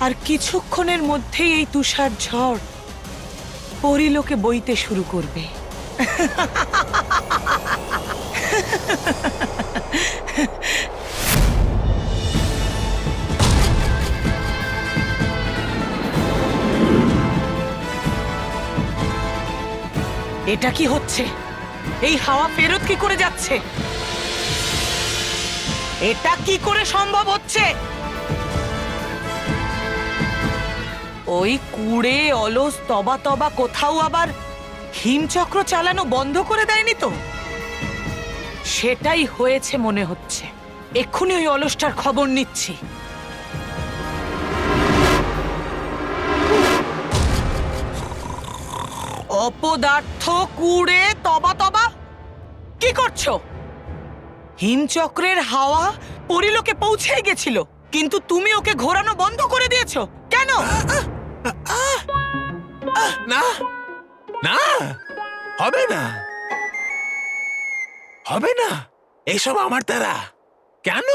আর কিছুক্ষণের মধ্যেই এই তুষার ঝড় পরিলোকে বইতে শুরু করবে। এটা কি হচ্ছে? এই হাওয়া ফেরত কি করে যাচ্ছে? এটা কি করে সম্ভব হচ্ছে? ওই কুড়ে অলস তবা তবা কোথাও আবার হিমচক্র চালানো বন্ধ করে দেয়নি তো? সেটাই হয়েছে মনে হচ্ছে। এক্ষুনি ওই অলসটার খবর নিচ্ছি। অপদার্থ কুড়ে তবা তবা, কি করছো? হিমচক্রের হাওয়া পরিলোকে পৌঁছে গেছিল, কিন্তু তুমি ওকে ঘোরানো বন্ধ করে দিয়েছো কেন? না না, হবে না, হবে না, এসব আমার দ্বারা। কেন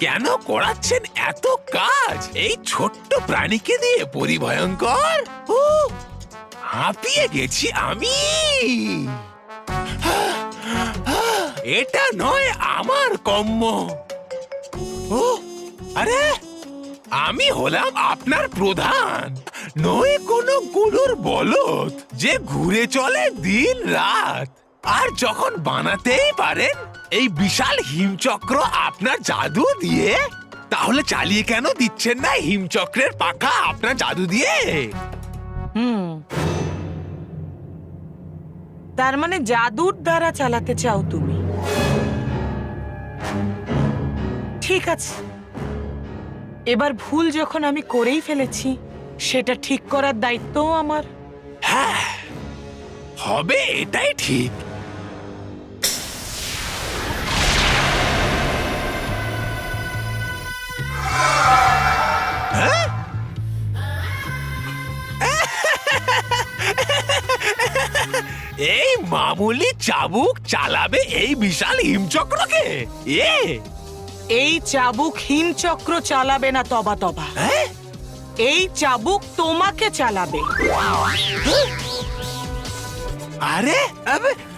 কেন করাচ্ছেন এত কাজ এই ছোট্ট প্রাণীকে দিয়ে? পরিভয়ঙ্কর, হাঁপিয়ে গেছি আমি। এটা নয় আমার কম্য। ও আরে, আমি হলাম আপনার প্রধান, নয় কোনো গরুর বলদ যে ঘুরে চলে দিন রাত। আর যখন বানাতেই পারেন এই বিশাল হিমচক্র আপনার জাদু দিয়ে, তাহলে চালিয়ে কেন দিচ্ছেন না হিমচক্রের পাখা আপনার জাদু দিয়ে? তার মানে জাদুর দ্বারা চালাতে চাও তুমি? ঠিক আছে, এবার ভুল যখন আমি করেই ফেলেছি, সেটা ঠিক করার দায়িত্বও আমার। হ্যাঁ, হবে, এটাই ঠিক। হ্যাঁ? এই মামুলি চাবুক চালাবে এই বিশাল হিমচক্রকে? এই চাবুক হিমচক্র চালাবে না তবা তবা, হ্যাঁ? এই চাবুক তোমাকে চালাবে। আরে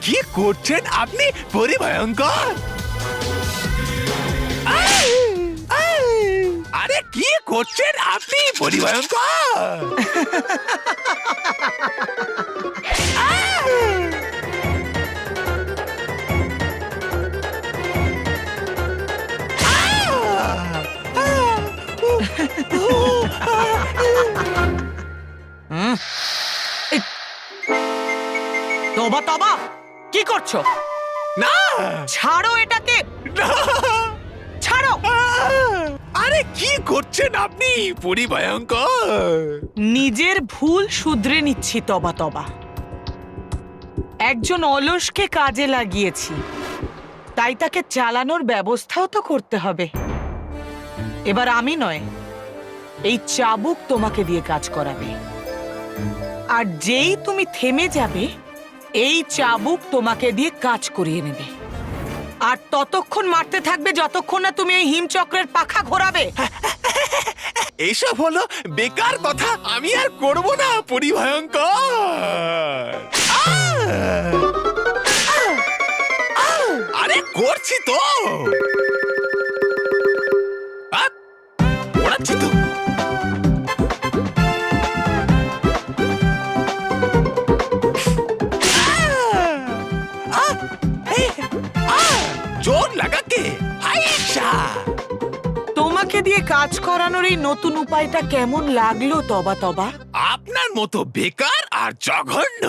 কি করছেন আপনি পরিভয়ঙ্কর? আরে কি করছেন আপনি পরিভয়ঙ্কর? তবা তবা, কি করছো? না, ছাড়ো এটাকে, ছাড়ো। আরে কি করছেন আপনি পরিভয়ঙ্কর? নিজের ভুল শুধরে নিচ্ছি তবা তবা। একজন অলসকে কাজে লাগিয়েছি, তাই তাকে চালানোর ব্যবস্থাও তো করতে হবে। এবার আমি নয়, এই চাবুক তোমাকে দিয়ে কাজ করাবে। আর যেই তুমি থেমে যাবে, এই চাবুক তোমাকে দিয়ে কাজ করিয়ে নেবে। আর ততক্ষণ মারতে থাকবে যতক্ষণ না তুমি এই হিমচক্রের পাখা ঘোরাবে। এইসব হলো বেকার কথা, আমি আর করব না পরিভয়ঙ্কর। আরে করছি তো, ওড়াচ্ছি তো। জোর লাগাকে আইসা। তোমাকে দিয়ে কাজ করানোর এই নতুন উপায়টা কেমন লাগলো তবা তবা? আপনার মতো বেকার আর জঘন্য।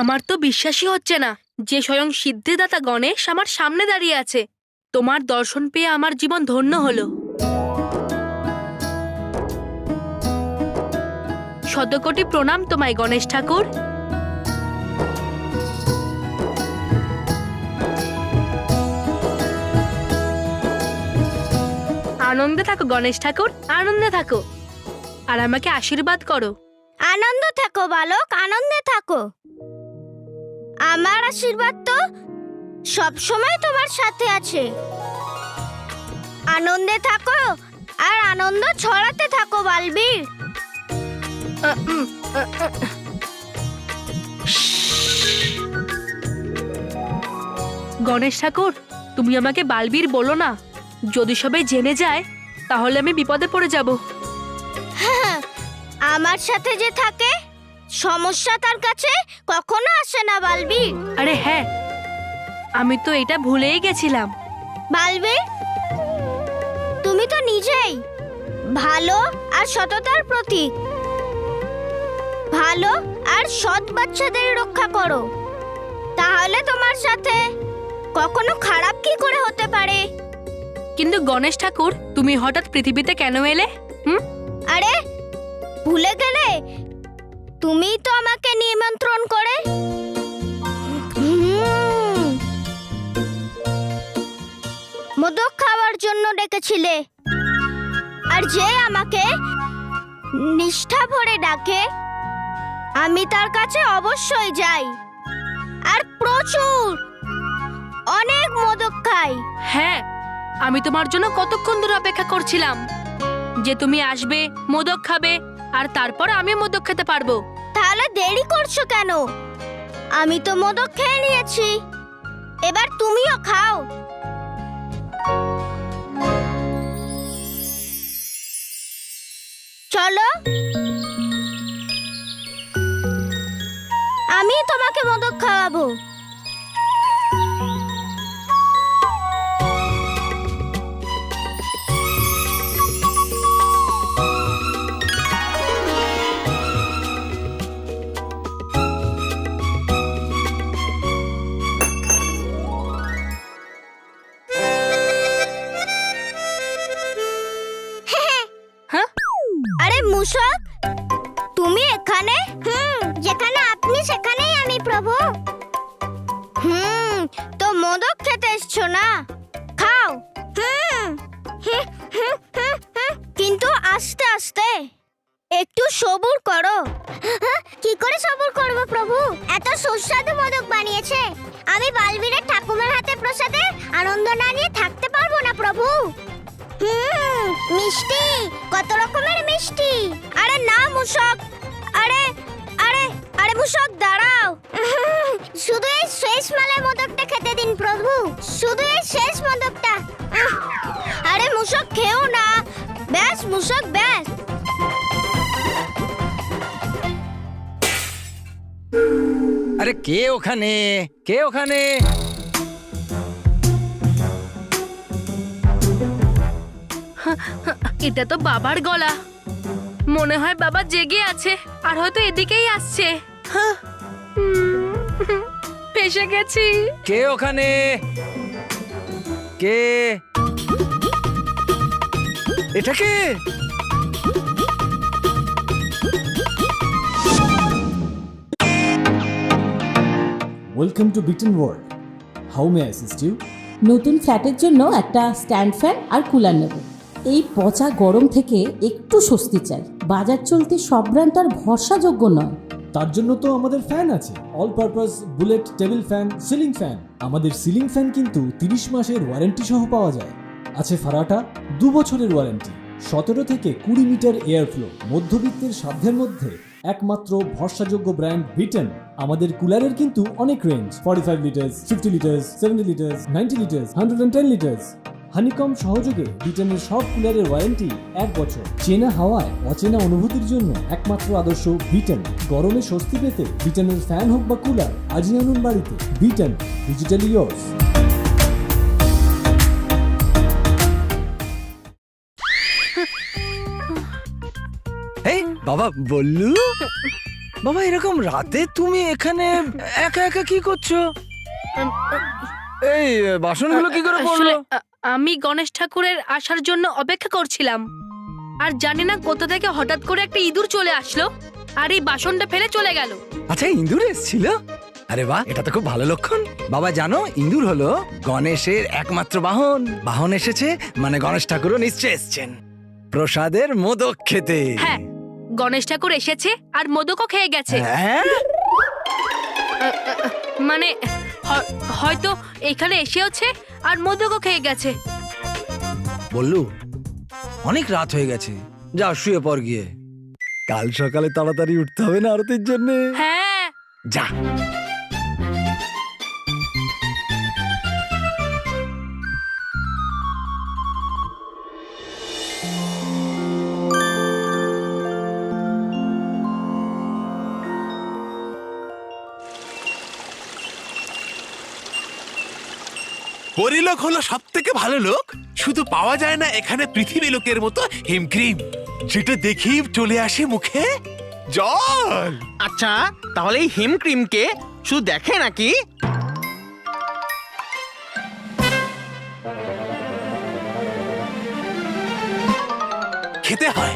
আমার তো বিশ্বাসই হচ্ছে না যে স্বয়ং সিদ্ধিদাতা গণেশ আমার সামনে দাঁড়িয়ে আছে। তোমার দর্শন পেয়ে আমার জীবন ধন্য হলো। শতকোটি প্রণাম তোমায় গণেশ ঠাকুর। আনন্দে থাকো গণেশ ঠাকুর, আনন্দে থাকো, আর আমাকে আশীর্বাদ করো। আনন্দ থাকো বালক, আনন্দে থাকো। আমার আশীর্বাদ তো সব সময় তোমার সাথে আছে। আনন্দে থাকো আর আনন্দ ছড়াতে থাকো বালবীর। গণেশ ঠাকুর, তুমি আমাকে বালবীর বলো না। যদি সবাই জেনে যায় তাহলে আমি বিপদে পড়ে যাব। আমার সাথে যে থাকে সমস্যা তার কাছে কখনো আসে না বালবীর। আরে হ্যাঁ, আমি তো এটা ভুলেই গেছিলাম। বালবীর, তুমি তো নিজেই ভালো আর সততার প্রতীক। ভালো আর সৎ বাচ্চাদের রক্ষা করো, তাহলে তোমার সাথে কখনো খারাপ কি করে হতে পারে? কিন্তু গণেশ ঠাকুর, তুমি হঠাৎ পৃথিবীতে কেন এলে? আরে ভুলে গেলে? তুমিই তো আমাকে নিমন্ত্রণ করে মোদক খাওয়ার জন্য ডেকেছিলে। আর যে আমাকে নিষ্ঠা ভরে ডাকে আমি তার কাছে অবশ্যই যাই, আর প্রচুর অনেক মোদক খাই। হ্যাঁ, আমি তোমার জন্য কতক্ষণ ধরে অপেক্ষা করছিলাম যে তুমি আসবে, মোদক খাবে, আর তারপর আমি মোদক খেতে পারবো। তাহলে দেরি করছো কেন? আমি তো মোদক খেয়ে নিয়েছি, এবার তুমিও খাও। চলো, আমি তোমাকে মোদক খাওয়াবো। আরে মূষক, তুমি এখানে? যেখানে আপনি সেখানেই আমি প্রভু। তো মোদক খেতে এসছো না? খাও। কিন্তু আস্তে আস্তে, একটু সবুর করো। কি করে সবুর করব প্রভু? এত সুস্বাদু মোদক বানিয়েছে, আমি বালবীরের ঠাকুমার হাতে প্রসাদে আনন্দ না নিয়ে থাকতে পারবো না প্রভু। মিষ্টি, কত রকমের মিষ্টি। আরে না মূষক, আরে আরে আরে মূষক দাঁড়াও। শুধু এই শেষ মালের মোদকটা খেতে দিন প্রভু, শুধু এই শেষ মোদকটা। আরে মূষক খেও না, ব্যাস মূষক ব্যাস। আরে কে ওখানে? কে ওখানে? এটা তো বাবার গলা। মনে হয় বাবা জেগে আছে আর হয়তো এদিকেই আসছে। ফেসে গেছি। কে ওখানে? কে? এটা কে? Welcome to Bitten world. How may I assist you? নতুন ফ্ল্যাটের জন্য একটা স্ট্যান্ড ফ্যান আর কুলার নেব। এই পচা গরম থেকে একটু স্বস্তি চাই। বাজার চলতে সব ব্র্যান্ড আর ভরসাযোগ্য নয়। তার জন্য তো আমাদের ফ্যান আছে, all purpose bullet table fan, ceiling fan. আমাদের সিলিং ফ্যান কিন্তু 30 মাসের ওয়ারেন্টি সহ পাওয়া যায়। আছে ফারাটা 2 বছরের ওয়ারেন্টি, 17 থেকে 20 মিটার এয়ার ফ্লো, মধ্যবিত্তের সাধ্যের মধ্যে একমাত্র ভরসাযোগ্য ব্র্যান্ড বিটেন। আমাদের কুলারের কিন্তু অনেক range, 45 litres, 50 litres, 70 litres, 90 litres, 110 litres. Honeycomb সহযোগে বিটেনের সব কুলারের ওয়ারেন্টি 1 বছর। চেনা হাওয়ায় অচেনা অনুভূতির জন্য একমাত্র আদর্শ বিটেন। গরমে স্বস্তি পেতে বিটেনের ফ্যান হোক বা কুলার, আজই আনুন বাড়িতে। Beaten, digitally yours. এই বাবা বল্লু, বাবা এরকম রাতে তুমি এখানে একা একা কি করছো? এই বাসনগুলো কি করে পড়লো? আসলে, আমি গণেশ ঠাকুরের আসার জন্য অপেক্ষা করছিলাম আর জানি না কোথা থেকে হঠাৎ করে একটা ইঁদুর চলে আসলো আর এই বাসনটা ফেলে চলে গেল। আচ্ছা, ইঁদুর এসেছিল? আরে বাহ, এটা তো খুব ভালো লক্ষণ। বাবা জানো, ইঁদুর হলো গণেশের একমাত্র বাহন। বাহন এসেছে মানে গণেশ ঠাকুরও নিশ্চয় এসেছেন প্রসাদের মোদক খেতে। হ্যাঁ, গণেশ ঠাকুর এসেছে আর মোদকও খেয়ে গেছে। হ্যাঁ, মানে হয়তো এখানে এসেওছে আর মোদকও খেয়ে গেছে। বললু অনেক রাত হয়ে গেছে, যা শুয়ে পড় গিয়ে। কাল সকালে তাড়াতাড়ি উঠতে হবে না আরতির জন্য। হ্যাঁ, যা। পরিলোক হলো সব থেকে ভালো লোক। শুধু পাওয়া যায় না এখানে পৃথিবী লোকের মতো হিমক্রিম, যেটা দেখেই চলে আসে মুখে জল। আচ্ছা, তাহলে এই হিম ক্রিমকে শুধু দেখে নাকি? খেতে হয়।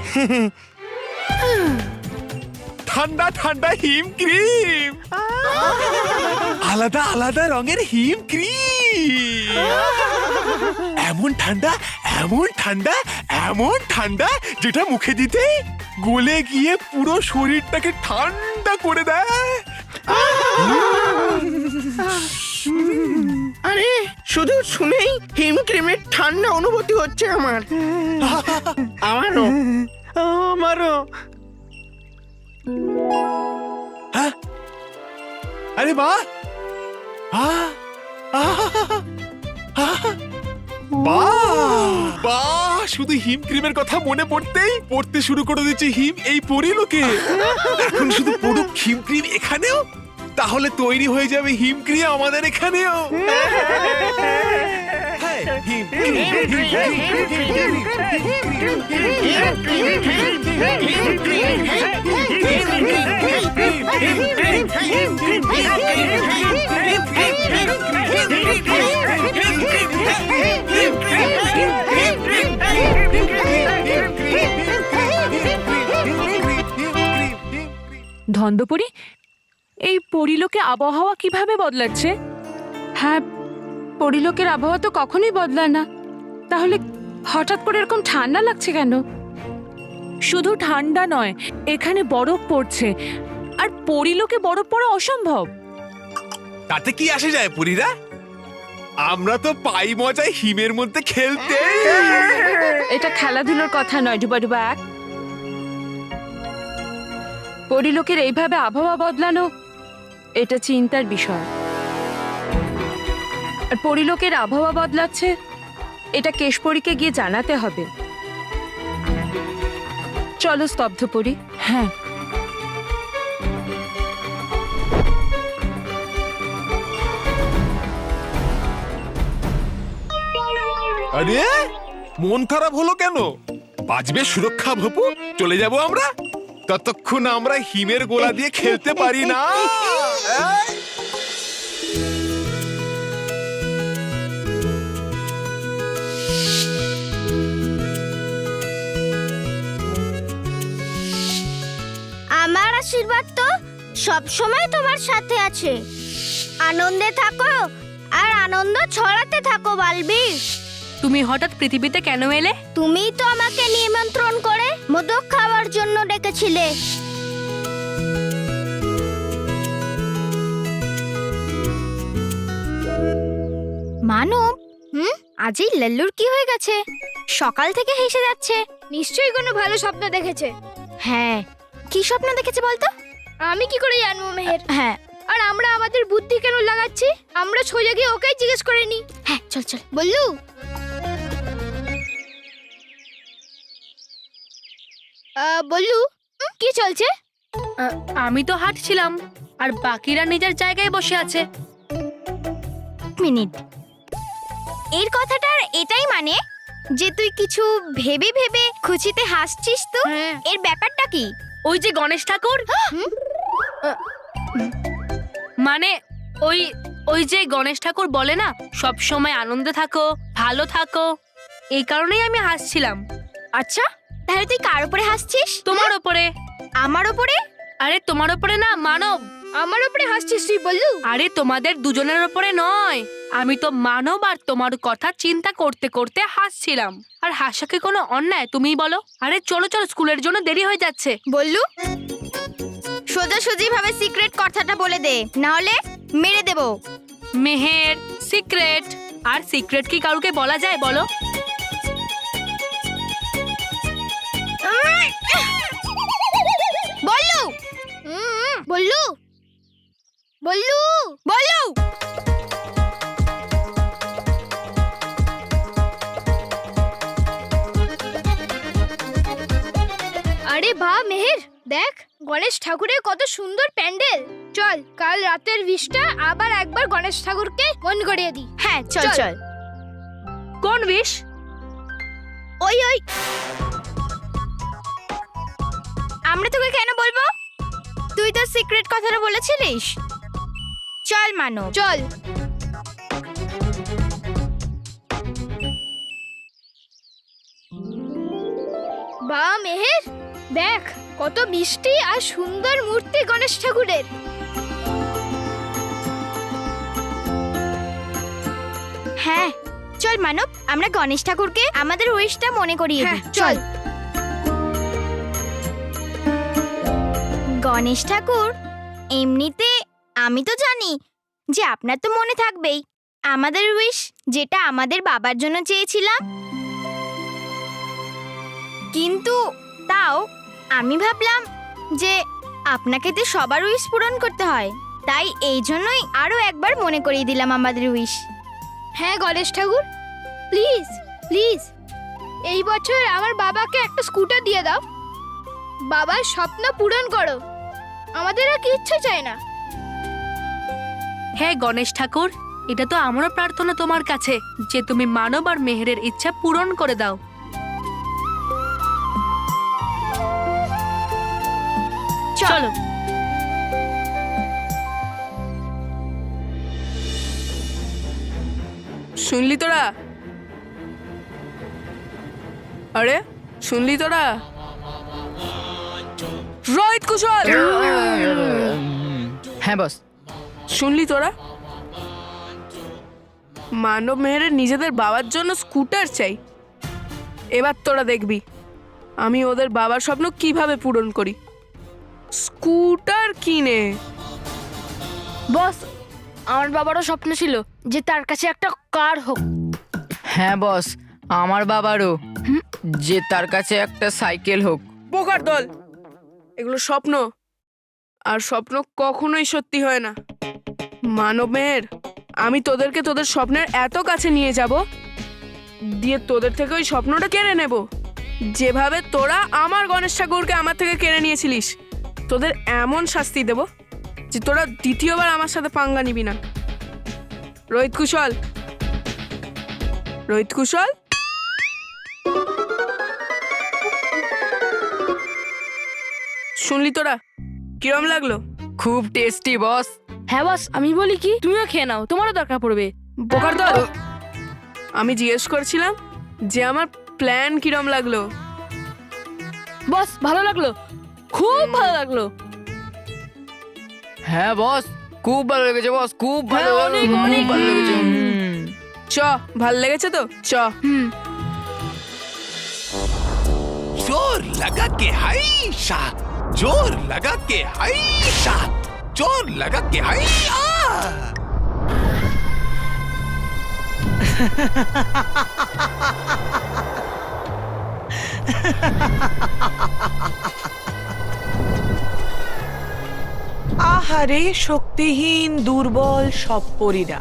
ঠান্ডা ঠান্ডা হিম ক্রিম, আলাদা আলাদা রঙের হিম ক্রিম, এমন ঠান্ডা এমন ঠান্ডা এমন ঠান্ডা যেটা মুখে দিতেই গলে গিয়ে পুরো শরীরটাকে ঠান্ডা করে দেয়। আরে শুধু শুনেই হিম ক্রিমের ঠান্ডা অনুভূতি হচ্ছে আমার। আমারও আমারও। হ্যাঁ? আরে বাহ, বাহ, শুধু হিম ক্রিমের কথা মনে পড়তে শুরু করে দিচ্ছে হিম এই পরিলোকে। এখন শুধু পড়ুক হিম ক্রিম এখানেও, তাহলে তৈরি হয়ে যাবে হিম ক্রিম আমাদের এখানেও। হ্যাঁ, হিম ক্রিম, হিম ক্রিম, হিম ধন্দপরি, এই পরিলোকে আবহাওয়া কিভাবে বদলাচ্ছে? হ্যাঁ, পরিলোকের আবহাওয়া তো কখনোই বদলায় না, তাহলে হঠাৎ করে এরকম ঠান্ডা লাগছে কেন? শুধু ঠান্ডা নয়, এখানে বরফ পড়ছে, আর পরিলোকে বরফ পড়া অসম্ভব। তাতে কি আসে যায় পুরীরা? আমরা তো পাই মজায় হিমের মধ্যে খেলতে। এটা খেলাধুলোর কথা নয় ডুবা এক। পরিলোকের এইভাবে আবহাওয়া বদলানো এটা চিন্তার বিষয়। আর পরিলোকের আবহাওয়া বদলাচ্ছে এটা কেশপরীকে গিয়ে জানাতে হবে। চলো স্তব্ধপরি। হ্যাঁ, আরে মন খারাপ হলো কেন? বাজবে সুরক্ষা ভপু, চলে যাব আমরা। ততক্ষণ আমরা হিমের গোলা দিয়ে খেলতে পারি না। আমার আশীর্বাদ তো সব সময় তোমার সাথে আছে। আনন্দে থাকো আর আনন্দ ছড়াতে থাকো বালবীর। তুমি হঠাৎ পৃথিবীতে কেন এলে? তুমিই তো আমাকে নিমন্ত্রণ করে মোদক খাওয়ার জন্য ডেকেছিলে। মানব, আজ এই লাল্লুর কি হয়ে গেছে? সকাল থেকে হেসে যাচ্ছে, নিশ্চয়ই কোনো ভালো স্বপ্ন দেখেছে। হ্যাঁ, কি স্বপ্ন দেখেছে বলতো? আমি কি করে জানবো মেহের? হ্যাঁ, আর আমরা আমাদের বুদ্ধি কেন লাগাচ্ছি? আমরা সোজা গিয়ে ওকেই জিজ্ঞেস করে নি। হ্যাঁ, চল চল। বললু, বললু, কি চলছে? আমি তো হাঁটছিলাম আর বাকিরা নিজের জায়গায় বসে আছে। মিনিট, এর কথাটার এটাই মানে যে তুই কিছু ভেবে ভেবে খুশিতে হাসছিস তো? এর ব্যাপারটা কি? ওই যে গণেশ ঠাকুর, মানে ওই ওই যে গণেশ ঠাকুর বলে না, সব সময় আনন্দে থাকো, ভালো থাকো, এই কারণেই আমি হাসছিলাম। আচ্ছা, তাহলে তুই কার উপরে হাসছিস? তোমার ওপরে। আমার উপরে? আরে তোমার ওপরে না, মানব। আমার উপরে হাসছিস তুই বললু? আরে তোমাদের দুজনের ওপরে নয়, আমি তো মানব আর তোমার কথা চিন্তা করতে করতে হাসছিলাম। আর হাসা কি কোনো অন্যায়, তুমিই বলো? আরে চলো চলো, স্কুলের জন্য দেরি হয়ে যাচ্ছে। বললু, সোজাসুজি ভাবে সিক্রেট কথাটা বলে দে, না হলে মেরে দেব। মেহের সিক্রেট, আর সিক্রেট কি কাউকে বলা যায় বলো? বললু, বললু, বললু, বললু। আরে বাহ মেহের, দেখ গণেশ ঠাকুরের কত সুন্দর প্যান্ডেল। চল কাল রাতের উইশটা আবার একবার গণেশ ঠাকুরকে মন করিয়ে দি। হ্যাঁ চল চল। কোন উইশ? ওই ওই, আমরা তোকে কেন বলবো? তুই তো সিক্রেট কথাটা বলেছিলিস। চল মানো, চল। বাহ মেহের, দেখ কত মিষ্টি আর সুন্দর মূর্তি গণেশ ঠাকুরের। হ্যাঁ চল মানব, আমরা গণেশ ঠাকুরকে আমাদের উইশটা মনে করিয়ে দিই। চল। গণেশ ঠাকুর, এমনিতে আমি তো জানি যে আপনার তো মনে থাকবেই আমাদের উইশ, যেটা আমাদের বাবার জন্য চেয়েছিলাম। কিন্তু তাও আমি ভাবলাম যে আপনাকে তো সবার উইশ পূরণ করতে হয়, তাই এই জন্যই আরো একবার মনে করিয়ে দিলাম আমাদের উইশ। হ্যাঁ গণেশ ঠাকুর, প্লিজ প্লিজ এই বছর আমার বাবাকে একটা স্কুটার দিয়ে দাও। বাবার স্বপ্ন পূরণ করো, আমাদের আর কিচ্ছু চাই না। হ্যাঁ গণেশ ঠাকুর, এটা তো আমারও প্রার্থনা তোমার কাছে যে তুমি মানব আর মেহেরের ইচ্ছা পূরণ করে দাও। চলো। শুনলি তোরা? আরে শুনলি তোরা? রোহিত কুশল, হ্যাঁ বস। শুনলি তোরা? মানব মেহেরের নিজেদের বাবার জন্য স্কুটার চাই। এবার তোরা দেখবি আমি ওদের বাবার স্বপ্ন কিভাবে পূরণ করি। স্কুটার কিনে। বস, আমার বাবারও স্বপ্ন ছিল যে তার কাছে একটা কার হোক। হ্যাঁ বস, আমার বাবারও, যে তার কাছে একটা সাইকেল হোক। বোকার দল, এগুলো স্বপ্ন, আর স্বপ্ন কখনোই সত্যি হয় না। মানব মেহের, আমি তোদেরকে তোদের স্বপ্নের এত কাছে নিয়ে যাব, দিয়ে তোদের থেকে ওই স্বপ্নটা কেড়ে নেব, যেভাবে তোরা আমার গণেশ ঠাকুরকে আমার থেকে কেড়ে নিয়েছিলিস। তোদের এমন শাস্তি দেব যে তোরা দ্বিতীয়বার আমার সাথে পাঙ্গা নিবি না। রোহিত কুশল, রোহিত কুশল, শুনলি তোরা? কিরম লাগলো? খুব টেস্টি বস। হ্যাঁ বস, আমি বলি কি, তুমিও খেয়ে নাও, তোমারও দরকার পড়বে। বোকার দল, আমি জিজ্ঞেস করছিলাম যে আমার প্ল্যান কিরম লাগলো। বস ভালো লাগলো, খুব ভালো লাগলো। হ্যাঁ বস, খুব ভালো লেগেছে বস, খুব ভালো হ্যাঁ, অনেক, খুব অনেক। ভালো লেগেছে। চ, ভাল লেগেছে তো? চ। जोर लगा के हाई शाह, जोर लगा के हाई शाह, जोर लगा के हाई आ। আহারে শক্তিহীন দুর্বল সব পরীরা,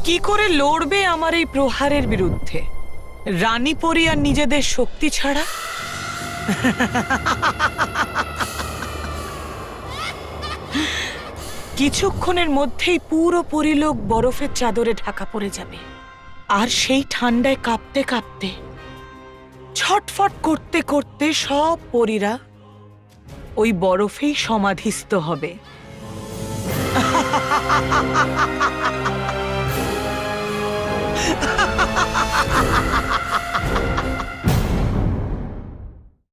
কি করে লড়বে আমার এই প্রহারের বিরুদ্ধে? রানী পরী আর নিজেদের শক্তি ছাড়া? কিছুক্ষণের মধ্যেই পুরো পরিলোক বরফের চাদরে ঢাকা পড়ে যাবে, আর সেই ঠান্ডায় কাঁপতে কাঁপতে, ছটফট করতে করতে সব পরীরা ওই বরফেই সমাধিস্থ হবে।